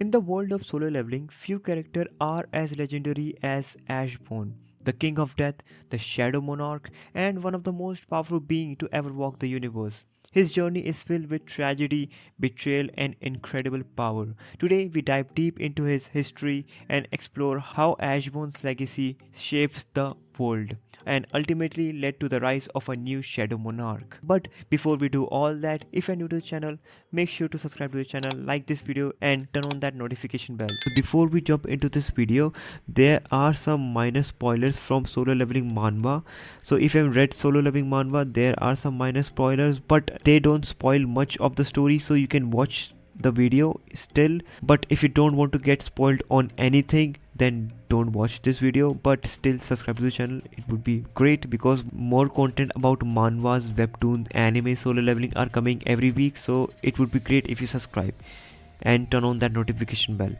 In the world of solo leveling, few characters are as legendary as Ashborn, the King of Death, the Shadow Monarch, and one of the most powerful beings to ever walk the universe. His journey is filled with tragedy, betrayal, and incredible power. Today, we dive deep into his history and explore how Ashborn's legacy shapes the world and ultimately led to the rise of a new Shadow Monarch. But before we do all that, if you're new to the channel, make sure to subscribe to the channel, like this video, and turn on that notification bell. So before we jump into this video, there are some minor spoilers from Solo Leveling manhwa. So if you have read Solo Leveling manhwa, there are some minor spoilers, but they don't spoil much of the story, so you can watch the video still. But if you don't want to get spoiled on anything, then don't watch this video, but still subscribe to the channel. It would be great because more content about manhwas, webtoons, anime, solo leveling are coming every week, so it would be great if you subscribe and turn on that notification bell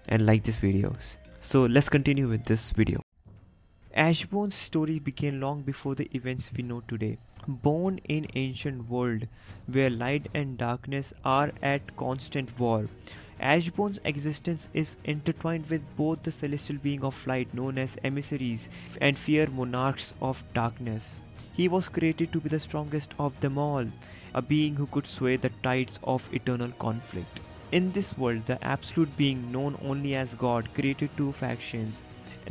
and like these videos. So let's continue with this video. Ashbourne's story began long before the events we know today. Born in ancient world where light and darkness are at constant war, Ashbourne's existence is intertwined with both the celestial being of light known as emissaries and fierce monarchs of darkness. He was created to be the strongest of them all, a being who could sway the tides of eternal conflict. In this world, the absolute being known only as God created two factions: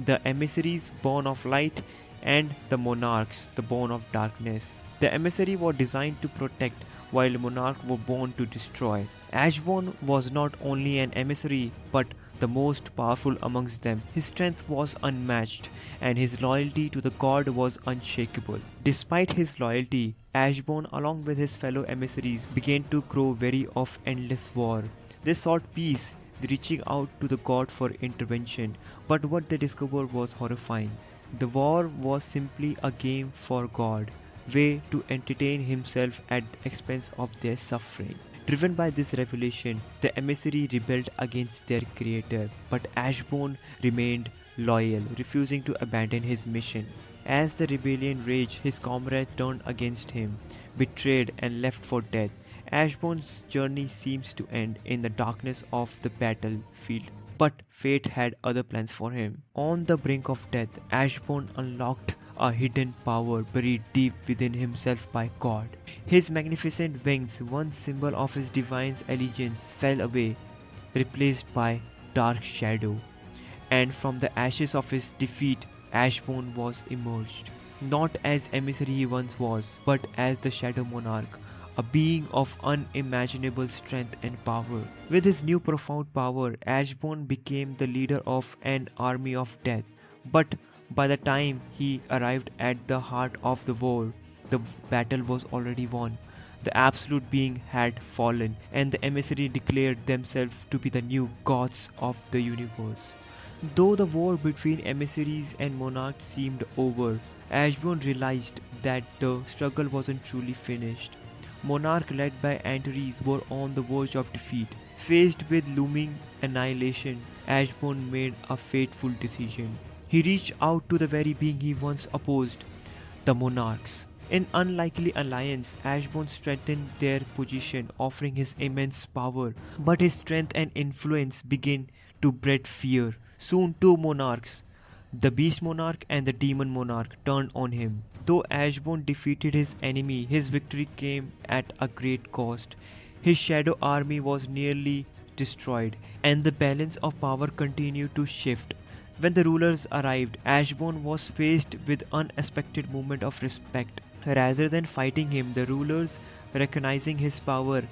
the emissaries born of light and the monarchs, the born of darkness. The emissary were designed to protect, while monarchs were born to destroy. Ashborn was not only an emissary but the most powerful amongst them. His strength was unmatched and his loyalty to the god was unshakable. Despite his loyalty, Ashborn along with his fellow emissaries began to grow weary of endless war. They sought peace, reaching out to the god for intervention, but what they discovered was horrifying. The war was simply a game for God, way to entertain himself at the expense of their suffering. Driven by this revelation, the emissary rebelled against their creator, but Ashborn remained loyal, refusing to abandon his mission. As the rebellion raged, his comrades turned against him, betrayed and left for death. Ashborn's journey seems to end in the darkness of the battlefield, but fate had other plans for him. On the brink of death, Ashborn unlocked a hidden power buried deep within himself by God. His magnificent wings, once symbol of his divine allegiance, fell away, replaced by dark shadow. And from the ashes of his defeat, Ashborn was emerged, not as emissary he once was, but as the Shadow Monarch, a being of unimaginable strength and power. With his new profound power, Ashborn became the leader of an army of death. But by the time he arrived at the heart of the war, the battle was already won. The absolute being had fallen, and the emissary declared themselves to be the new gods of the universe. Though the war between emissaries and monarchs seemed over, Ashburn realized that the struggle wasn't truly finished. Monarch led by Antares were on the verge of defeat. Faced with looming annihilation, Ashburn made a fateful decision. He reached out to the very being he once opposed, the monarchs. In unlikely alliance, Ashburn strengthened their position, offering his immense power. But his strength and influence began to breed fear. Soon two monarchs, the Beast Monarch and the Demon Monarch, turned on him. Though Ashborn defeated his enemy, his victory came at a great cost. His shadow army was nearly destroyed, and the balance of power continued to shift. When the rulers arrived, Ashborn was faced with unexpected moment of respect. Rather than fighting him, the rulers, recognizing his power,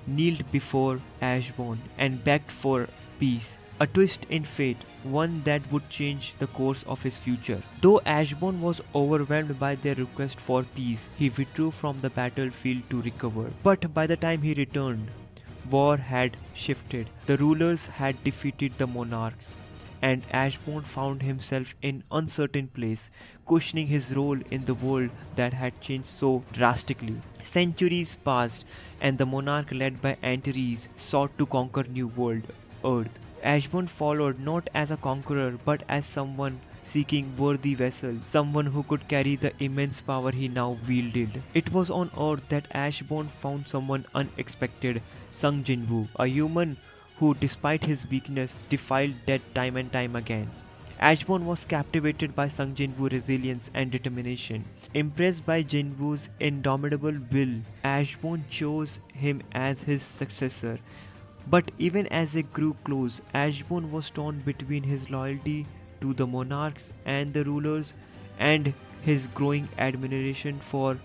kneeled before Ashborn and begged for peace. A twist in fate, one that would change the course of his future. Though Ashborn was overwhelmed by their request for peace, he withdrew from the battlefield to recover. But by the time he returned, war had shifted. The rulers had defeated the monarchs, and Ashborn found himself in an uncertain place, questioning his role in the world that had changed so drastically. Centuries passed, and the monarch led by Antares sought to conquer new world, Earth. Ashburn followed not as a conqueror but as someone seeking worthy vessel, someone who could carry the immense power he now wielded. It was on Earth that Ashburn found someone unexpected, Sung Jinwoo, a human who, despite his weakness, defied death time and time again. Ashborn was captivated by Sung Jinwoo's resilience and determination. Impressed by Jinwoo's indomitable will, Ashborn chose him as his successor. But even as they grew close, Ashborn was torn between his loyalty to the monarchs and the rulers and his growing admiration for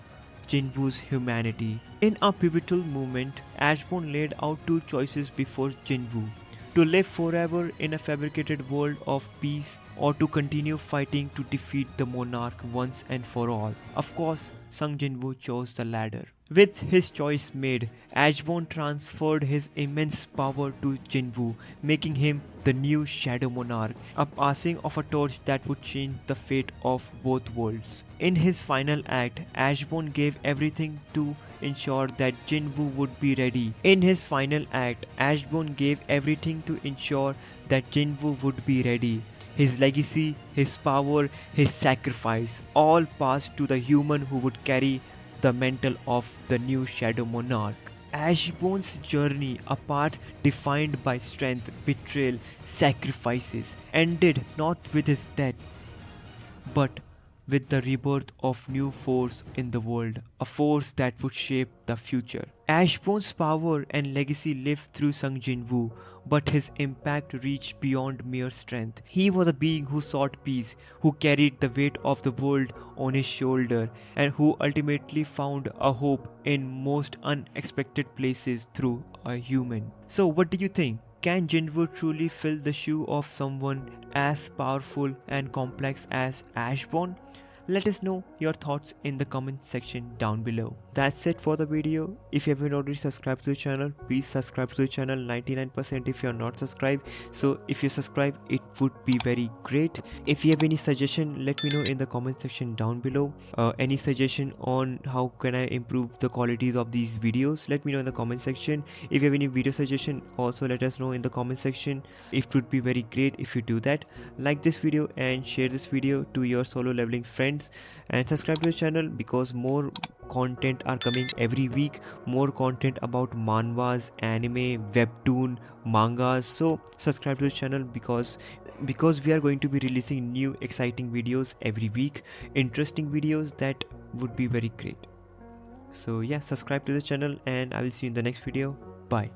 Jinwoo's humanity. In a pivotal moment, Ashborn laid out two choices before Jinwoo: to live forever in a fabricated world of peace or to continue fighting to defeat the monarch once and for all. Of course, Sung Jinwoo chose the latter. With his choice made, Ashborn transferred his immense power to Jinwoo, making him the new Shadow Monarch, a passing of a torch that would change the fate of both worlds. In his final act, Ashborn gave everything to ensure that Jinwoo would be ready. In his final act, Ashborn gave everything to ensure that Jinwoo would be ready. His legacy, his power, his sacrifice, all passed to the human who would carry the mantle of the new Shadow Monarch. Ashborn's journey, a path defined by strength, betrayal, sacrifices, ended not with his death, but with the rebirth of new force in the world, a force that would shape the future. Ashborn's power and legacy lived through Sung Jinwoo, but his impact reached beyond mere strength. He was a being who sought peace, who carried the weight of the world on his shoulder, and who ultimately found a hope in most unexpected places through a human. So what do you think? Can Jinwoo truly fill the shoe of someone as powerful and complex as Ashborn? Let us know your thoughts in the comment section down below. That's it for the video. If you haven't already subscribed to the channel, please subscribe to the channel. 99% if you're not subscribed. So if you subscribe, it would be very great. If you have any suggestion, let me know in the comment section down below. Any suggestion on how can I improve the qualities of these videos, let me know in the comment section. If you have any video suggestion, also let us know in the comment section. It would be very great if you do that. Like this video and share this video to your solo leveling friends, and subscribe to the channel because more content are coming every week. More content about manhwas, anime, webtoon, mangas. So subscribe to the channel because we are going to be releasing new exciting videos every week, interesting videos that would be very great. So yeah, subscribe to the channel and I will see you in the next video. Bye.